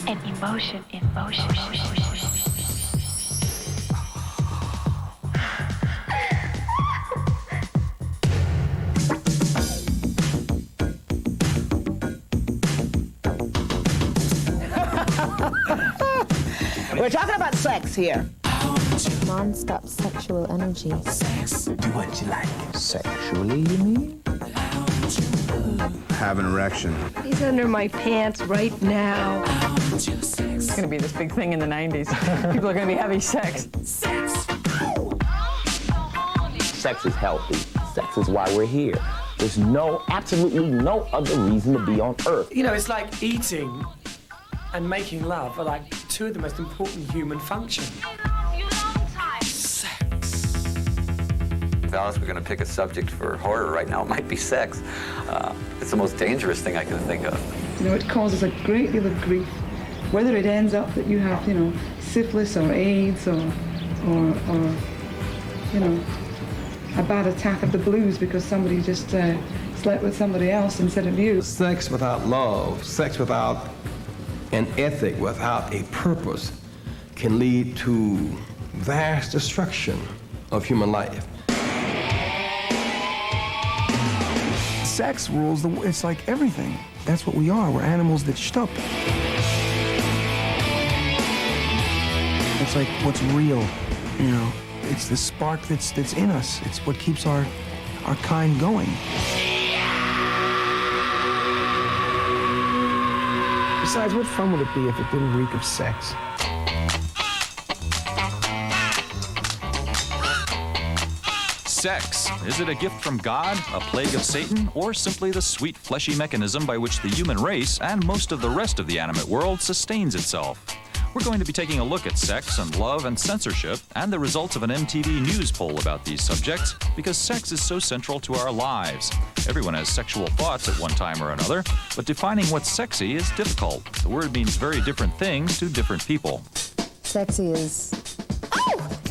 and emotion in motion. We're talking about sex here. Non-stop sexual energy. Sex. Do what you like. Sexually, you mean? Have an erection. He's under my pants right now. It's going to be this big thing in the 90s. People are going to be having sex. Sex. Sex is healthy. Sex is why we're here. There's absolutely no other reason to be on Earth. You know, it's like eating and making love are like two of the most important human functions. If Alice were going to pick a subject for horror right now, it might be sex. It's the most dangerous thing I can think of. You know, it causes a great deal of grief. Whether it ends up that you have, you know, syphilis or AIDS or you know, a bad attack of the blues because somebody just slept with somebody else instead of you. Sex without love, sex without an ethic, without a purpose, can lead to vast destruction of human life. Sex rules it's like everything. That's what we are. We're animals that stop. It's like what's real, you know. It's the spark that's in us. It's what keeps our kind going. Besides, what fun would it be if it didn't reek of sex? Sex. Is it a gift from God, a plague of Satan, or simply the sweet fleshy mechanism by which the human race and most of the rest of the animate world sustains itself? We're going to be taking a look at sex and love and censorship and the results of an MTV news poll about these subjects because sex is so central to our lives. Everyone has sexual thoughts at one time or another, but defining what's sexy is difficult. The word means very different things to different people. Sexy is...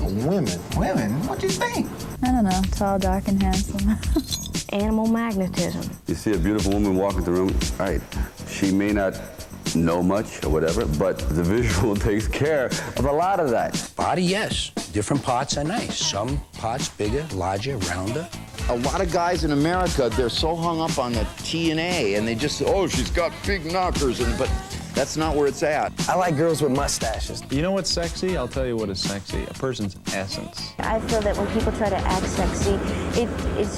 Women? What do you think? I don't know, tall, dark, and handsome. Animal magnetism. You see a beautiful woman walk into the room, right, she may not know much or whatever, but the visual takes care of a lot of that. Body, yes. Different parts are nice. Some parts bigger, larger, rounder. A lot of guys in America, they're so hung up on the T and A, and they just, oh, she's got big knockers, but that's not where it's at. I like girls with mustaches. You know what's sexy? I'll tell you what is sexy. A person's essence. I feel that when people try to act sexy, it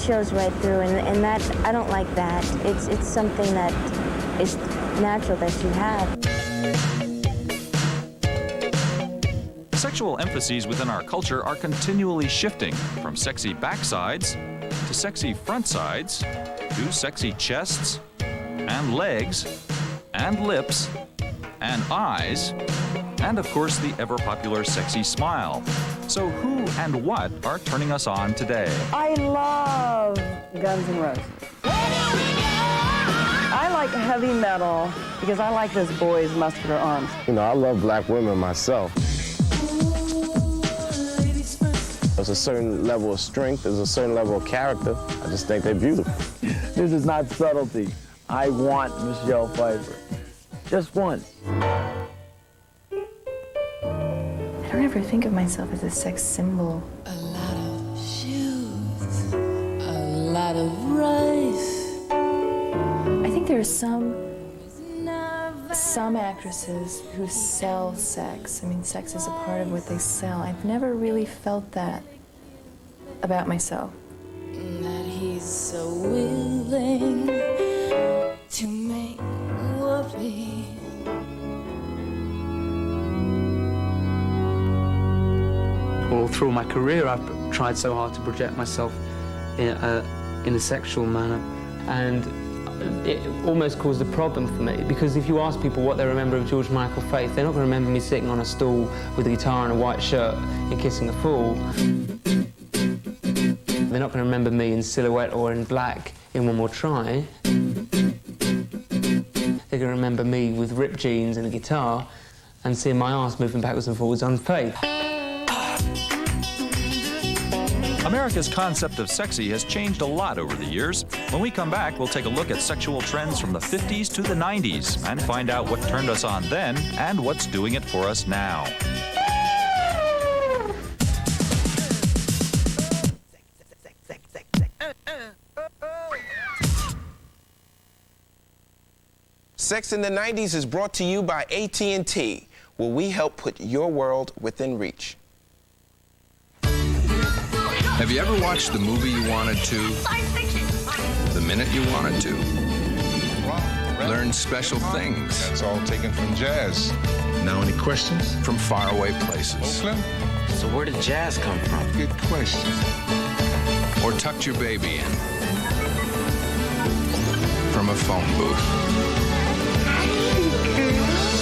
shows right through, and that, I don't like that. It's something that is natural that you have. Sexual emphases within our culture are continually shifting from sexy backsides to sexy front sides to sexy chests and legs and lips and eyes and, of course, the ever-popular sexy smile. So who and what are turning us on today? I love Guns N' Roses. I like heavy metal because I like this boy's muscular arms. You know, I love black women myself. There's a certain level of strength, there's a certain level of character. I just think they're beautiful. This is not subtlety. I want Michelle Pfeiffer. Just once. I don't ever think of myself as a sex symbol. A lot of shoes, a lot of rice. I think there are some actresses who sell sex. I mean, sex is a part of what they sell. I've never really felt that about myself. That he's so willing to make worry. All through my career, I've tried so hard to project myself in a sexual manner, and it almost caused a problem for me, because if you ask people what they remember of George Michael Faith, they're not going to remember me sitting on a stool with a guitar and a white shirt and kissing a fool. They're not going to remember me in silhouette or in black in One More Try. They're going to remember me with ripped jeans and a guitar and seeing my arse moving backwards and forwards on Faith. America's concept of sexy has changed a lot over the years. When we come back, we'll take a look at sexual trends from the 50s to the 90s and find out what turned us on then and what's doing it for us now. Sex in the 90s is brought to you by AT&T, where we help put your world within reach. Have you ever watched the movie you wanted to, the minute you wanted to? Learn special things. That's all taken from jazz. Now, any questions? From faraway places. Oakland? So where did jazz come from? Good question. Or tucked your baby in from a phone booth.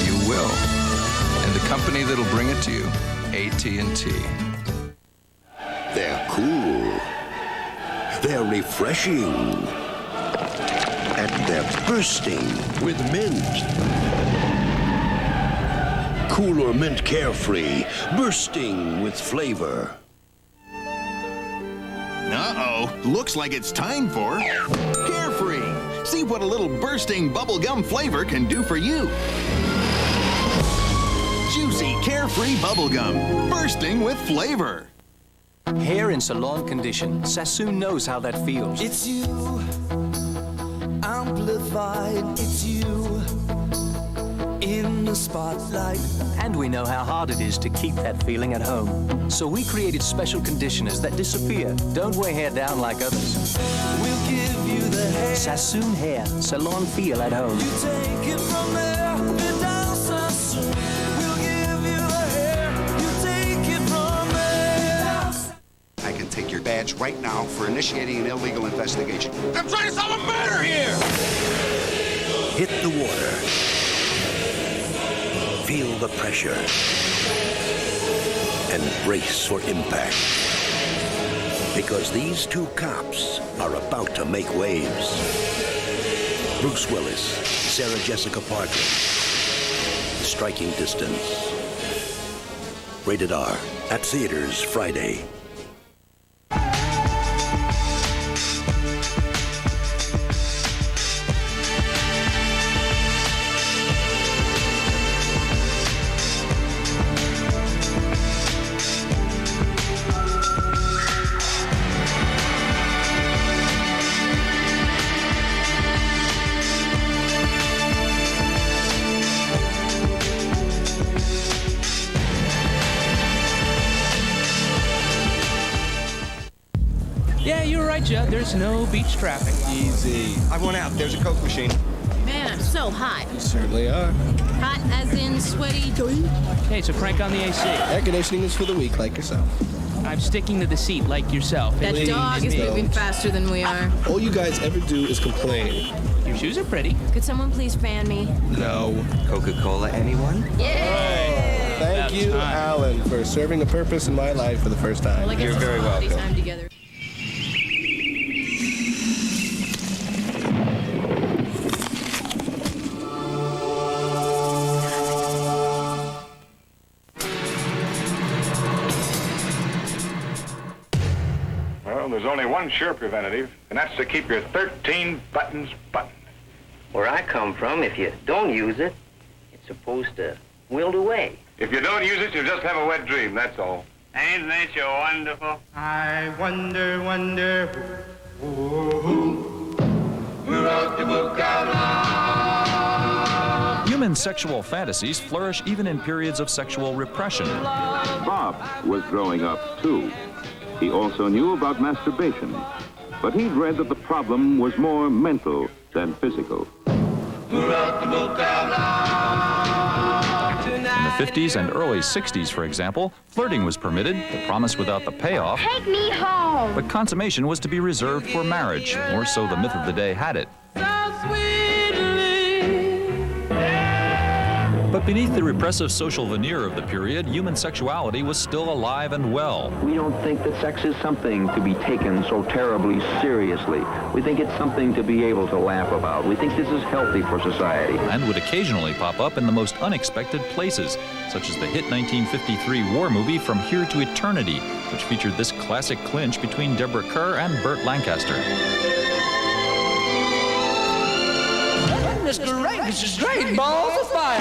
You will. And the company that'll bring it to you, AT&T. They're cool. They're refreshing. And they're bursting with mint. Cooler Mint Carefree, bursting with flavor. Uh-oh, looks like it's time for Carefree. See what a little bursting bubblegum flavor can do for you. Juicy Carefree bubblegum, bursting with flavor. Hair in salon condition. Sassoon knows how that feels. It's you, amplified, it's you, in the spotlight. And we know how hard it is to keep that feeling at home. So we created special conditioners that disappear, don't weigh hair down like others. We'll give you the hair. Sassoon hair, salon feel at home. You take it from there, and down Sassoon. We'll give you the hair. You take it from there. I can take your badge right now for initiating an illegal investigation. I'm trying to solve a murder here! Hit the water. Feel the pressure. And brace for impact. Because these two cops are about to make waves. Bruce Willis, Sarah Jessica Parker. Striking Distance. Rated R. At theaters Friday. Yeah, you're right, Judd. There's no beach traffic. Easy. I went out. There's a Coke machine. Man, I'm so hot. You certainly are. Hot as in sweaty. Hey, so crank on the AC. Air conditioning is for the weak, like yourself. I'm sticking to the seat like yourself. That dog is moving faster than we are. All you guys ever do is complain. Your shoes are pretty. Could someone please fan me? No. Coca-Cola, anyone? Yeah! Thank you, Alan, for serving a purpose in my life for the first time. Well, You're very welcome. Time together. Well, there's only one sure preventative, and that's to keep your 13 buttons buttoned. Where I come from, if you don't use it, it's supposed to wilt away. If you don't use it, you just have a wet dream, that's all. Ain't nature wonderful? I wonder, Who wrote the book of love? Human sexual fantasies flourish even in periods of sexual repression. Bob was growing up, too. He also knew about masturbation, but he'd read that the problem was more mental than physical. Who wrote the book of love? In the 50s and early 60s, for example, flirting was permitted, the promise without the payoff. Take me home. But consummation was to be reserved for marriage, or so the myth of the day had it. But beneath the repressive social veneer of the period, human sexuality was still alive and well. We don't think that sex is something to be taken so terribly seriously. We think it's something to be able to laugh about. We think this is healthy for society. And would occasionally pop up in the most unexpected places, such as the hit 1953 war movie From Here to Eternity, which featured this classic clinch between Deborah Kerr and Burt Lancaster. Mr. Rangus is great balls of fire.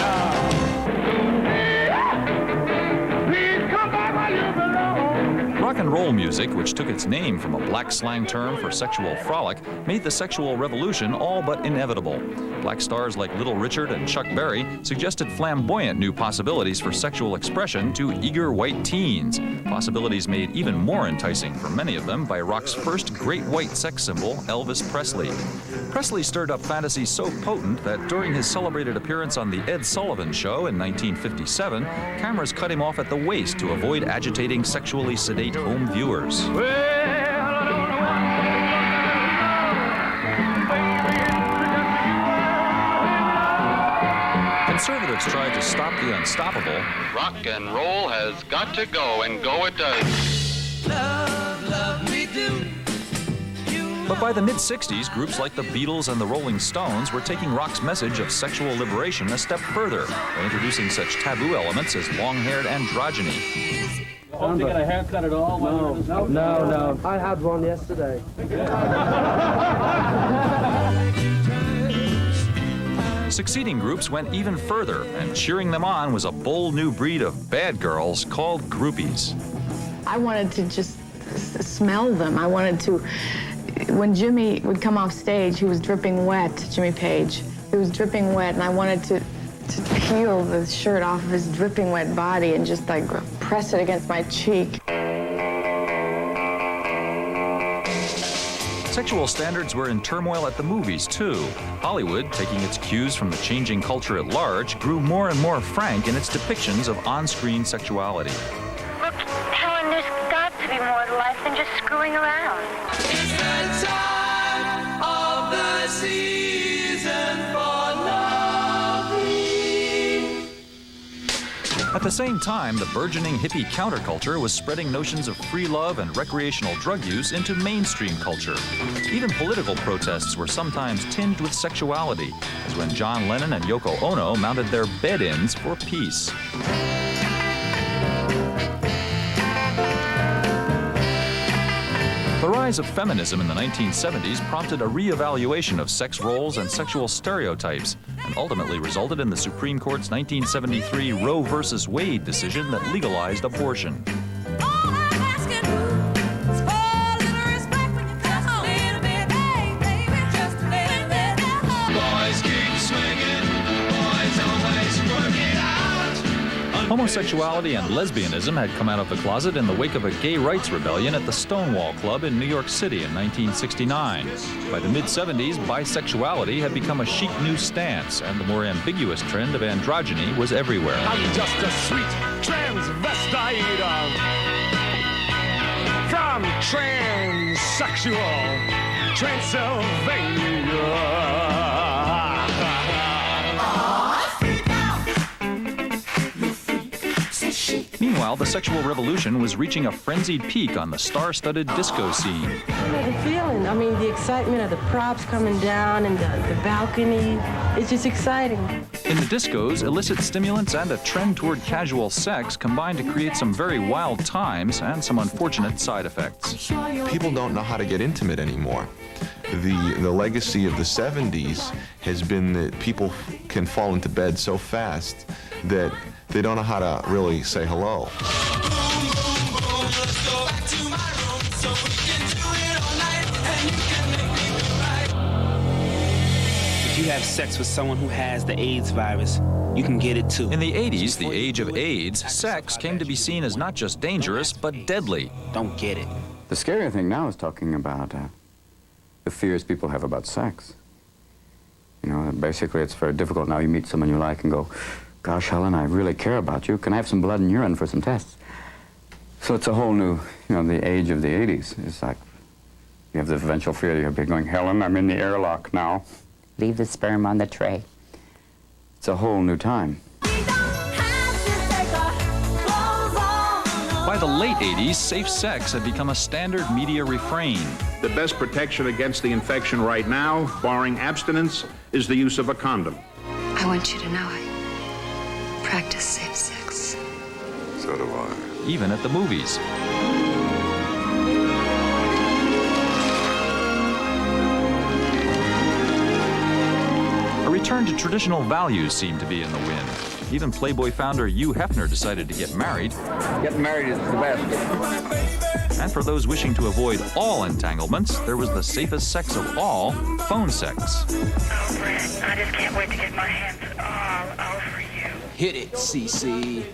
Rock and roll music, which took its name from a black slang term for sexual frolic, made the sexual revolution all but inevitable. Black stars like Little Richard and Chuck Berry suggested flamboyant new possibilities for sexual expression to eager white teens, possibilities made even more enticing for many of them by rock's first great white sex symbol, Elvis Presley. Presley stirred up fantasies so potent that during his celebrated appearance on The Ed Sullivan Show in 1957, cameras cut him off at the waist to avoid agitating sexually sedate home viewers. Conservatives tried to stop the unstoppable. Rock and roll has got to go, and go it does. Love, love me do. But by the mid-60s, groups like the Beatles and the Rolling Stones were taking rock's message of sexual liberation a step further by introducing such taboo elements as long-haired androgyny. Don't you get a haircut at all? No. I had one yesterday. Succeeding groups went even further, and cheering them on was a bold new breed of bad girls called groupies. I wanted to just smell them. I wanted to, when Jimmy would come off stage, he was dripping wet, Jimmy Page. He was dripping wet, and I wanted to peel the shirt off of his dripping wet body and just like press it against my cheek. Sexual standards were in turmoil at the movies, too. Hollywood, taking its cues from the changing culture at large, grew more and more frank in its depictions of on-screen sexuality. Look, Helen, there's got to be more to life than just screwing around. It's the time of the season for loving. At the same time, the burgeoning hippie counterculture was spreading notions of free love and recreational drug use into mainstream culture. Even political protests were sometimes tinged with sexuality, as when John Lennon and Yoko Ono mounted their bed-ins for peace. The rise of feminism in the 1970s prompted a re-evaluation of sex roles and sexual stereotypes, and ultimately resulted in the Supreme Court's 1973 Roe v. Wade decision that legalized abortion. Homosexuality and lesbianism had come out of the closet in the wake of a gay rights rebellion at the Stonewall Club in New York City in 1969. By the mid-70s, bisexuality had become a chic new stance, and the more ambiguous trend of androgyny was everywhere. I'm just a sweet transvestite from transsexual Transylvania. Meanwhile, the sexual revolution was reaching a frenzied peak on the star-studded disco scene. The feeling, I mean, the excitement of the props coming down and the balcony, it's just exciting. In the discos, illicit stimulants and a trend toward casual sex combined to create some very wild times and some unfortunate side effects. People don't know how to get intimate anymore. The legacy of the 70s has been that people can fall into bed so fast that they don't know how to really say hello. If you have sex with someone who has the AIDS virus, you can get it too. In the 80s, the age of AIDS, sex came to be seen as not just dangerous, but deadly. Don't get it. The scary thing now is talking about the fears people have about sex. You know, basically it's very difficult now. You meet someone you like and go, gosh, Helen, I really care about you. Can I have some blood and urine for some tests? So it's a whole new, you know, the age of the 80s. It's like, you have the eventual fear you'll be going, Helen, I'm in the airlock now. Leave the sperm on the tray. It's a whole new time. By the late 80s, safe sex had become a standard media refrain. The best protection against the infection right now, barring abstinence, is the use of a condom. I want you to know I practice safe sex. So do I. Even at the movies. A return to traditional values seemed to be in the wind. Even Playboy founder Hugh Hefner decided to get married. Getting married is the best. And for those wishing to avoid all entanglements, there was the safest sex of all, phone sex. Oh, Brent, I just can't wait to get my hands all over you. Hit it, CC.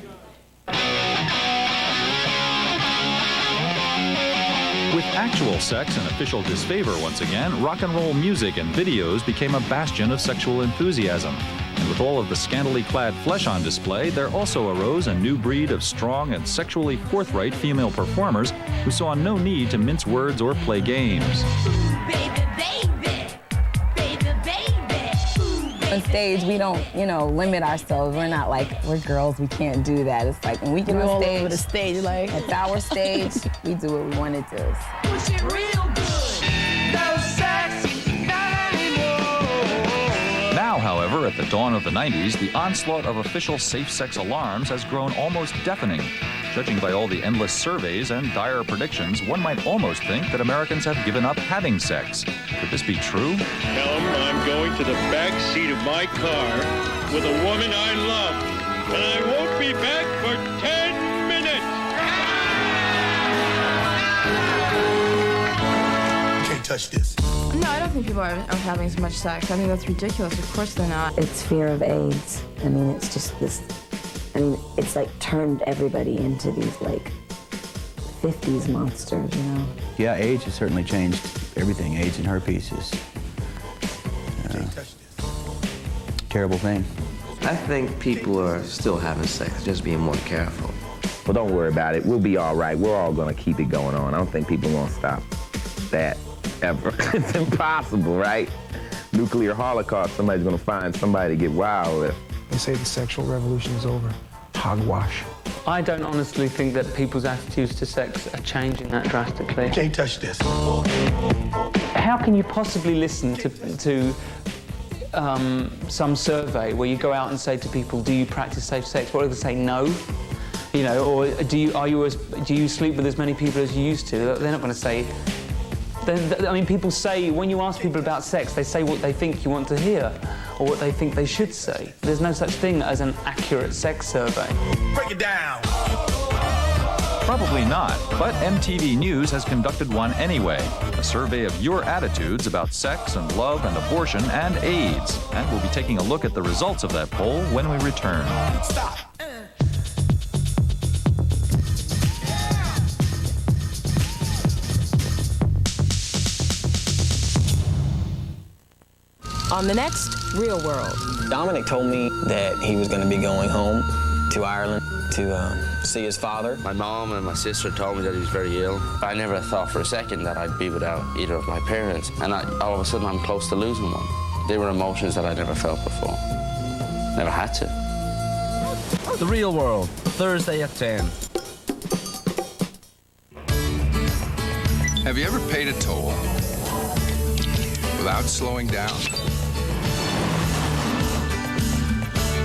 With actual sex in official disfavor once again, rock and roll music and videos became a bastion of sexual enthusiasm. And with all of the scantily clad flesh on display, there also arose a new breed of strong and sexually forthright female performers who saw no need to mince words or play games. On stage, we don't, limit ourselves. We're not like, we're girls, we can't do that. It's like when we get on stage, over the stage, like it's our stage, we do what we want to do. Push it real good. No sex, not anymore. Now, however, at the dawn of the 90s, the onslaught of official safe sex alarms has grown almost deafening. Judging by all the endless surveys and dire predictions, one might almost think that Americans have given up having sex. Could this be true? Tell them I'm going to the back seat of my car with a woman I love, and I won't be back for 10 minutes. You can't touch this. No, I don't think people are having as much sex. I think that's ridiculous. Of course they're not. It's fear of AIDS. I mean, it's just this, it's like turned everybody into these like 50s monsters, Yeah, AIDS has certainly changed everything. AIDS and herpes is a terrible thing. I think people are still having sex, just being more careful. Well, don't worry about it. We'll be all right. We're all going to keep it going on. I don't think people want to stop that ever. It's impossible, right? Nuclear holocaust, somebody's going to find somebody to get wild with. They say the sexual revolution is over. Hogwash. I don't honestly think that people's attitudes to sex are changing that drastically. You can't touch this. How can you possibly listen to some survey where you go out and say to people, do you practice safe sex? What do they say? No. Or do you sleep with as many people as you used to? They're not going to say. People say, when you ask people about sex, they say what they think you want to hear or what they think they should say. There's no such thing as an accurate sex survey. Break it down. Probably not, but MTV News has conducted one anyway. A survey of your attitudes about sex and love and abortion and AIDS. And we'll be taking a look at the results of that poll when we return. Stop. On the next Real World. Dominic told me that he was going to be going home to Ireland to see his father. My mom and my sister told me that he was very ill. I never thought for a second that I'd be without either of my parents. And all of a sudden, I'm close to losing one. They were emotions that I never felt before. Never had to. The Real World, Thursday at 10. Have you ever paid a toll without slowing down?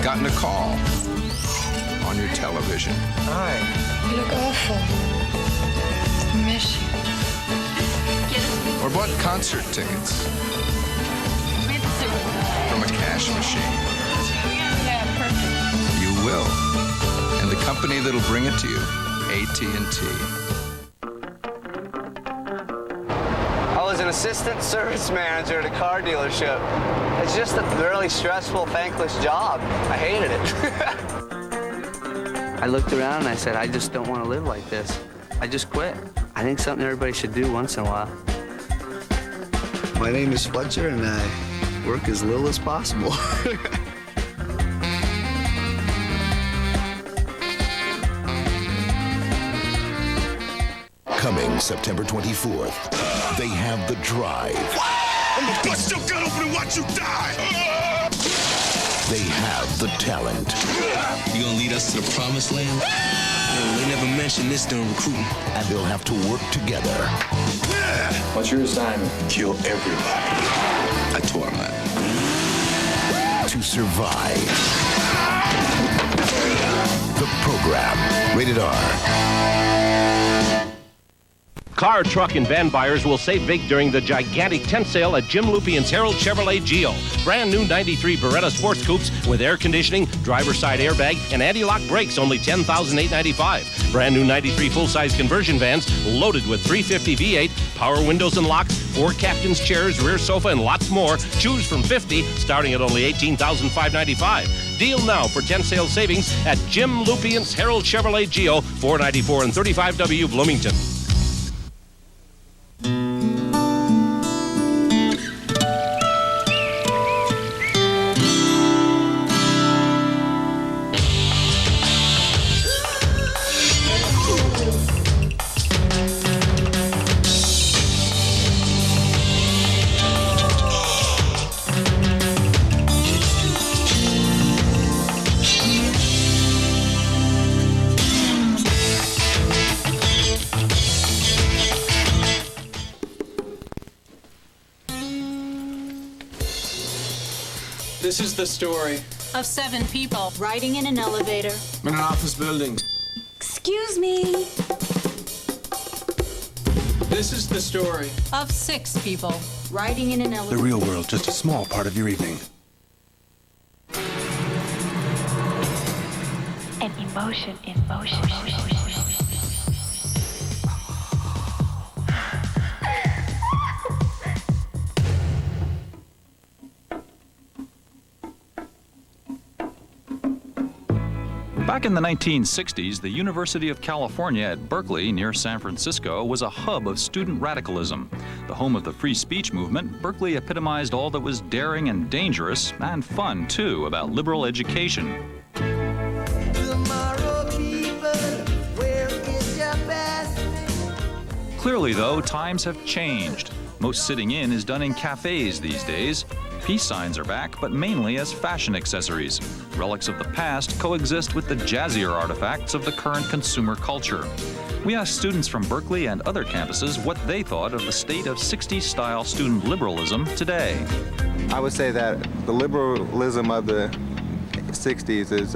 Gotten a call on your television? Hi. You look awful. I miss you. Or bought concert tickets from a cash machine? Yeah, perfect. You will. And the company that'll bring it to you, AT&T. I was an assistant service manager at a car dealership. It's just a really stressful, thankless job. I hated it. I looked around and I said, I just don't want to live like this. I just quit. I think something everybody should do once in a while. My name is Fletcher and I work as little as possible. Coming September 24th, they have the drive. I'm gonna bust your gut open and watch you die! They have the talent. You gonna lead us to the promised land? No, they never mentioned this during recruiting. And they'll have to work together. What's your assignment? Kill everybody. I tore him out. To survive. The program. Rated R. Car, truck, and van buyers will save big during the gigantic tent sale at Jim Lupien's Harold Chevrolet Geo. Brand new 93 Beretta Sports Coupes with air conditioning, driver's side airbag, and anti-lock brakes, only $10,895. Brand new 93 full-size conversion vans loaded with 350 V8, power windows and locks, 4 captain's chairs, rear sofa, and lots more. Choose from 50, starting at only $18,595. Deal now for 10 sale savings at Jim Lupien's Harold Chevrolet Geo, 494 and 35W Bloomington. This is the story of 7 people riding in an elevator in an office building. Excuse me. This is the story Of 6 people riding in an The elevator. real world, just a small part of your evening. An emotion in motion. Back in the 1960s, the University of California at Berkeley, near San Francisco, was a hub of student radicalism. The home of the free speech movement, Berkeley epitomized all that was daring and dangerous, and fun, too, about liberal education. Clearly, though, times have changed. Most sitting in is done in cafes these days. Peace signs are back, but mainly as fashion accessories. Relics of the past coexist with the jazzier artifacts of the current consumer culture. We asked students from Berkeley and other campuses what they thought of the state of 60s-style student liberalism today. I would say that the liberalism of the 60s is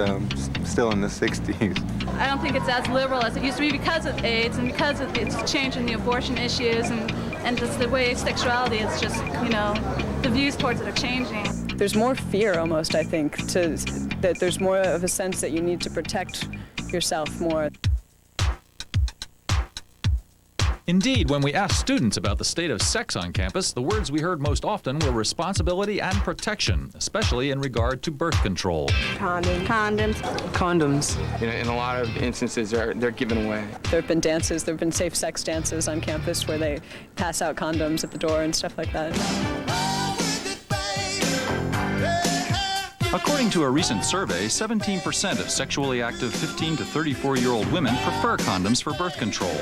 still in the 60s. I don't think it's as liberal as it used to be because of AIDS and because of it's change in the abortion issues and just the way sexuality is just, you know, the views towards it are changing. There's more fear almost, I think, that there's more of a sense that you need to protect yourself more. Indeed, when we asked students about the state of sex on campus, the words we heard most often were responsibility and protection, especially in regard to birth control. Condoms. Condoms, you know, in a lot of instances, they're given away. There have been dances, there have been safe sex dances on campus where they pass out condoms at the door and stuff like that. According to a recent survey, 17% of sexually active 15 to 34-year-old women prefer condoms for birth control.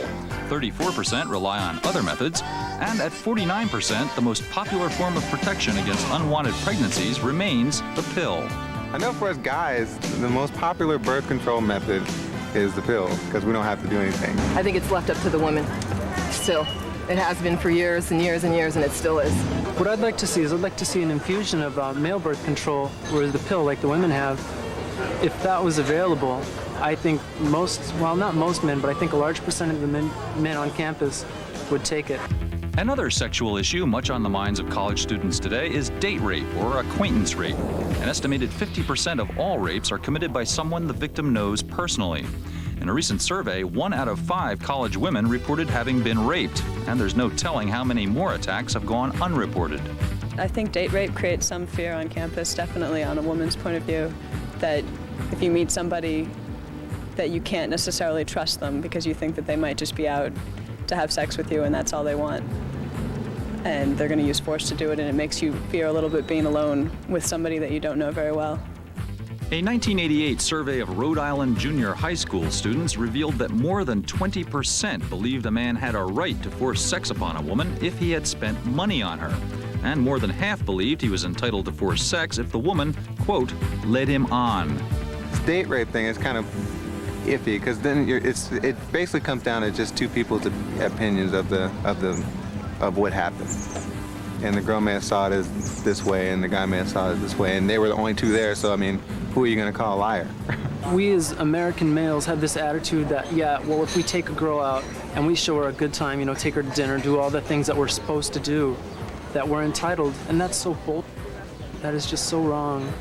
34% rely on other methods, and at 49%, the most popular form of protection against unwanted pregnancies remains the pill. I know for us guys, the most popular birth control method is the pill, because we don't have to do anything. I think it's left up to the women, still. It has been for years and years and years, and it still is. What I'd like to see is I'd like to see an infusion of male birth control, where the pill, like the women have, if that was available, I think not most men, but I think a large percent of the men on campus would take it. Another sexual issue much on the minds of college students today is date rape or acquaintance rape. An estimated 50% of all rapes are committed by someone the victim knows personally. In a recent survey, 1 out of 5 college women reported having been raped, and there's no telling how many more attacks have gone unreported. I think date rape creates some fear on campus, definitely on a woman's point of view, that if you meet somebody that you can't necessarily trust them because you think that they might just be out to have sex with you and that's all they want. And they're going to use force to do it, and it makes you fear a little bit being alone with somebody that you don't know very well. A 1988 survey of Rhode Island junior high school students revealed that more than 20% believed a man had a right to force sex upon a woman if he had spent money on her. and more than half believed he was entitled to forced sex if the woman, quote, led him on. This date rape thing is kind of iffy, because then it basically comes down to just two people's opinions of what happened. And the girl may have saw it as this way, and the guy may have saw it this way, and they were the only two there, so I mean, who are you going to call a liar? We as American males have this attitude that, yeah, well, if we take a girl out and we show her a good time, you know, take her to dinner, do all the things that we're supposed to do, that we're entitled, and that's so bold. That is just so wrong.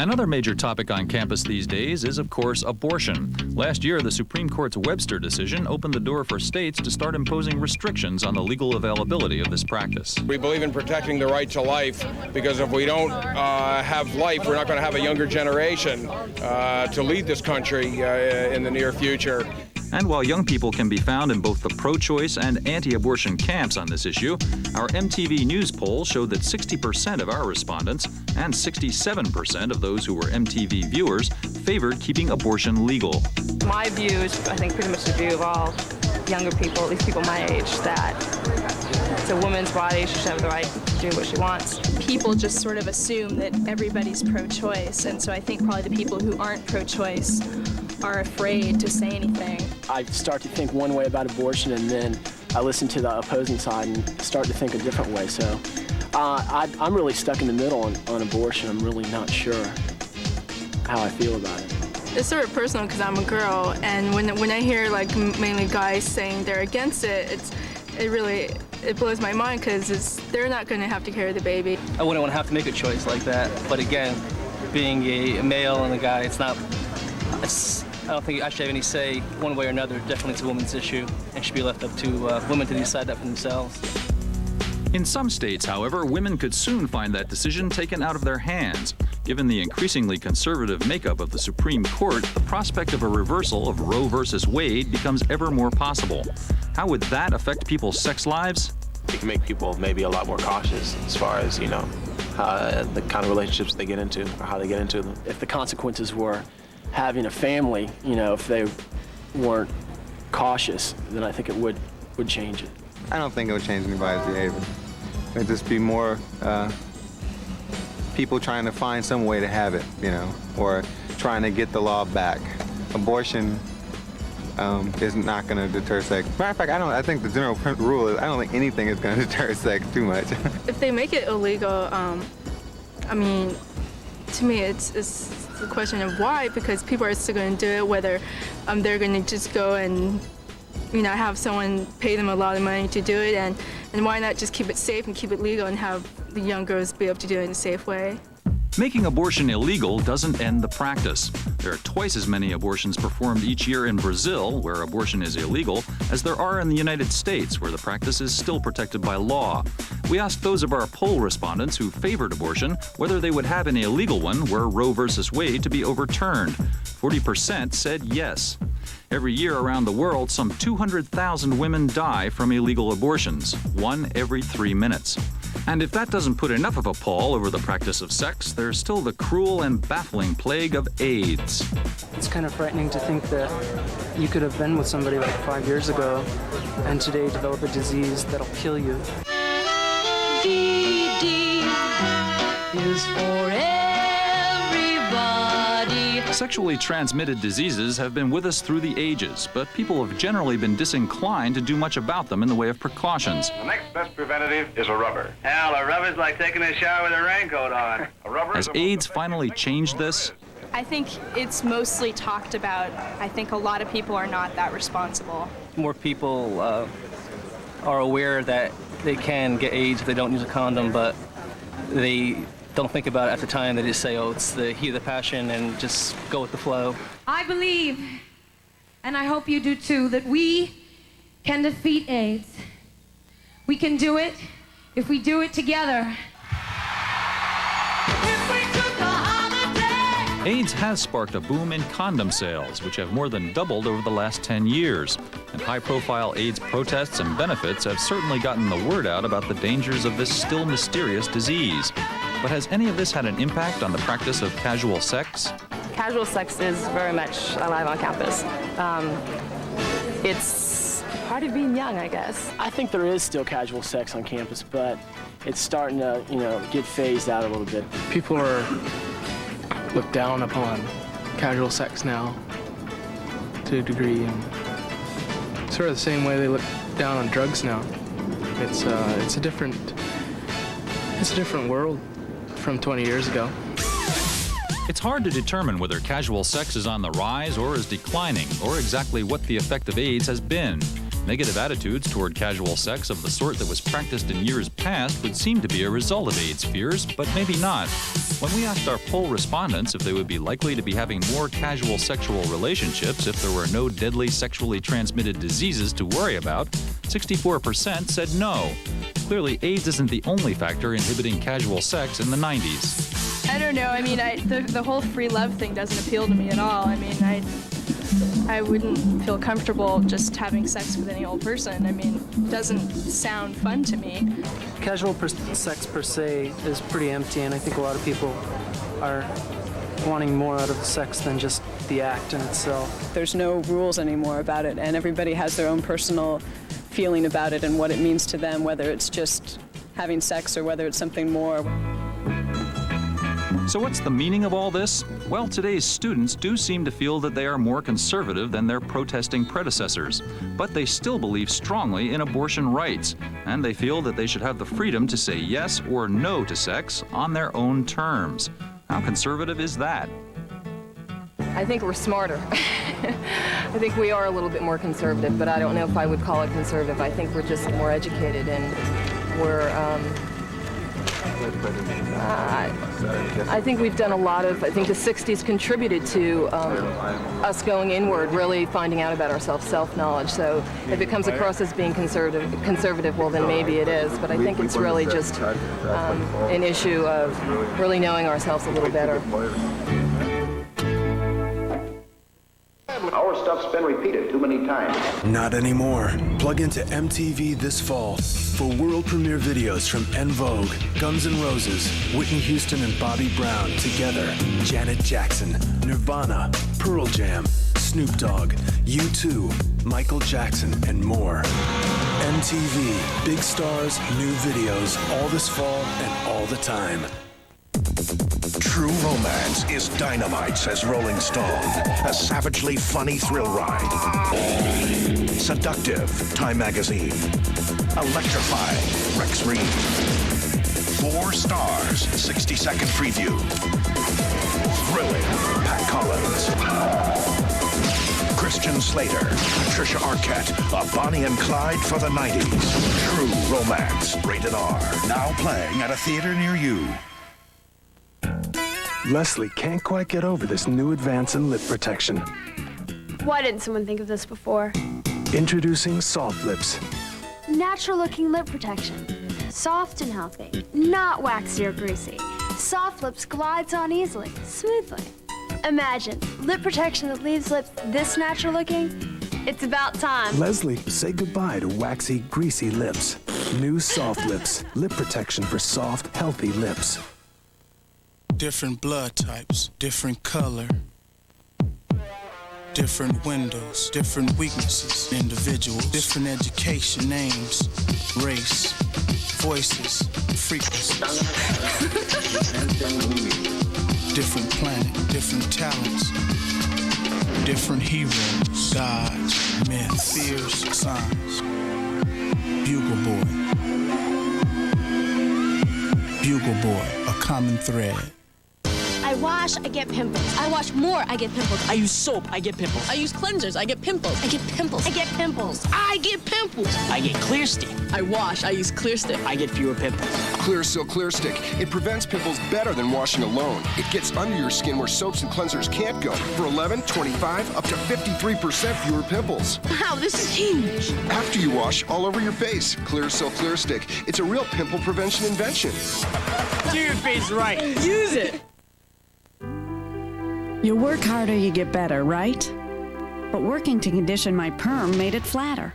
Another major topic on campus these days is, of course, abortion. Last year, the Supreme Court's Webster decision opened the door for states to start imposing restrictions on the legal availability of this practice. We believe in protecting the right to life, because if we don't have life, we're not going to have a younger generation to lead this country in the near future. And while young people can be found in both the pro-choice and anti-abortion camps on this issue, our MTV News poll showed that 60% of our respondents and 67% of those who were MTV viewers favored keeping abortion legal. My view is, I think, pretty much the view of all younger people, at least people my age, that it's a woman's body. She should have the right to do what she wants. People just sort of assume that everybody's pro-choice, and so I think probably the people who aren't pro-choice are afraid to say anything. I start to think one way about abortion, and then I listen to the opposing side and start to think a different way. So I'm really stuck in the middle on abortion. I'm really not sure how I feel about it. It's sort of personal because I'm a girl, and when I hear like mainly guys saying they're against it, it blows my mind, because they're not going to have to carry the baby. I wouldn't want to have to make a choice like that, but again, being a male and a guy, I don't think I should have any say one way or another. Definitely it's a woman's issue and should be left up to women to decide that for themselves. In some states, however, women could soon find that decision taken out of their hands. Given the increasingly conservative makeup of the Supreme Court, the prospect of a reversal of Roe versus Wade becomes ever more possible. How would that affect people's sex lives? It can make people maybe a lot more cautious as far as, you know, the kind of relationships they get into or how they get into them. If the consequences were having a family, you know, if they weren't cautious, then I think it would change it. I don't think it would change anybody's behavior. It'd just be more people trying to find some way to have it, you know, or trying to get the law back. Abortion is not going to deter sex. Matter of fact, I think the general rule is I don't think anything is going to deter sex too much. If they make it illegal, I mean, to me, it's the question of why, because people are still going to do it, whether they're going to just go and, you know, have someone pay them a lot of money to do it, and why not just keep it safe and keep it legal and have the young girls be able to do it in a safe way. Making abortion illegal doesn't end the practice. There are twice as many abortions performed each year in Brazil, where abortion is illegal, as there are in the United States, where the practice is still protected by law. We asked those of our poll respondents who favored abortion whether they would have an illegal one were Roe versus Wade to be overturned. 40% said yes. Every year around the world, some 200,000 women die from illegal abortions, one every 3 minutes. And if that doesn't put enough of a pall over the practice of sex, there's still the cruel and baffling plague of AIDS. It's kind of frightening to think that you could have been with somebody like 5 years ago and today develop a disease that'll kill you. DD is for everybody. Sexually transmitted diseases have been with us through the ages, but people have generally been disinclined to do much about them in the way of precautions. The next best preventative is a rubber. Hell, a rubber's like taking a shower with a raincoat on. A rubber Has AIDS finally changed this? I think it's mostly talked about. I think a lot of people are not that responsible. More people are aware that they can get AIDS if they don't use a condom, but they don't think about it at the time. They just say, oh, it's the heat of the passion, and just go with the flow. I believe, and I hope you do too, that we can defeat AIDS. We can do it if we do it together. AIDS has sparked a boom in condom sales, which have more than doubled over the last 10 years. And high-profile AIDS protests and benefits have certainly gotten the word out about the dangers of this still mysterious disease. But has any of this had an impact on the practice of casual sex? Casual sex is very much alive on campus. It's part of being young, I guess. I think there is still casual sex on campus, but it's starting to, get phased out a little bit. People are looked down upon casual sex now to a degree, and sort of the same way they look down on drugs now. It's a different world from 20 years ago. It's hard to determine whether casual sex is on the rise or is declining, or exactly what the effect of AIDS has been. Negative attitudes toward casual sex of the sort that was practiced in years past would seem to be a result of AIDS fears, but maybe not. When we asked our poll respondents if they would be likely to be having more casual sexual relationships if there were no deadly sexually transmitted diseases to worry about, 64% said no. Clearly, AIDS isn't the only factor inhibiting casual sex in the 90s. I don't know. I mean, the whole free love thing doesn't appeal to me at all. I mean, I wouldn't feel comfortable just having sex with any old person. I mean, it doesn't sound fun to me. Casual sex per se is pretty empty, and I think a lot of people are wanting more out of sex than just the act in itself. There's no rules anymore about it, and everybody has their own personal feeling about it and what it means to them, whether it's just having sex or whether it's something more. So what's the meaning of all this? Well, today's students do seem to feel that they are more conservative than their protesting predecessors, but they still believe strongly in abortion rights, and they feel that they should have the freedom to say yes or no to sex on their own terms. How conservative is that? I think we're smarter. I think we are a little bit more conservative, but I don't know if I would call it conservative. I think we're just more educated, and we're I think we've done a lot of, I think the 60s contributed to us going inward, really finding out about ourselves, self-knowledge. So if it comes across as being conservative, well, then maybe it is. But I think it's really just an issue of really knowing ourselves a little better. Our stuff's been repeated too many times. Not anymore. Plug into MTV this fall for world premiere videos from En Vogue, Guns N' Roses, Whitney Houston and Bobby Brown together, Janet Jackson, Nirvana, Pearl Jam, Snoop Dogg, U2, Michael Jackson, and more. MTV, big stars, new videos, all this fall and all the time. True Romance is dynamite, says Rolling Stone. A savagely funny thrill ride. Seductive, Time Magazine. Electrifying, Rex Reed. 4 stars, 60-second preview. Thrilling, Pat Collins. Christian Slater, Patricia Arquette, a Bonnie and Clyde for the 90s. True Romance, rated R. Now playing at a theater near you. Leslie can't quite get over this new advance in lip protection. Why didn't someone think of this before? Introducing Soft Lips. Natural-looking lip protection. Soft and healthy, not waxy or greasy. Soft Lips glides on easily, smoothly. Imagine lip protection that leaves lips this natural-looking. It's about time. Leslie, say goodbye to waxy, greasy lips. New Soft Lips. Lip protection for soft, healthy lips. Different blood types, different color, different windows, different weaknesses, individuals, different education, names, race, voices, frequencies. Different planet, different talents, different heroes, gods, myths, fears, signs. Bugle Boy. Bugle Boy, a common thread. I wash, I get pimples. I wash more, I get pimples. I use soap, I get pimples. I use cleansers, I get pimples. I get pimples. I get pimples. I get pimples. I get Clear Stick. I wash, I use Clear Stick. I get fewer pimples. Clearasil Clear Stick. It prevents pimples better than washing alone. It gets under your skin where soaps and cleansers can't go. For 11, 25, up to 53% fewer pimples. Wow, this is huge. After you wash, all over your face. Clearasil Clear Stick. It's a real pimple prevention invention. Do your face right. Use it. You work harder, you get better, right? But working to condition my perm made it flatter.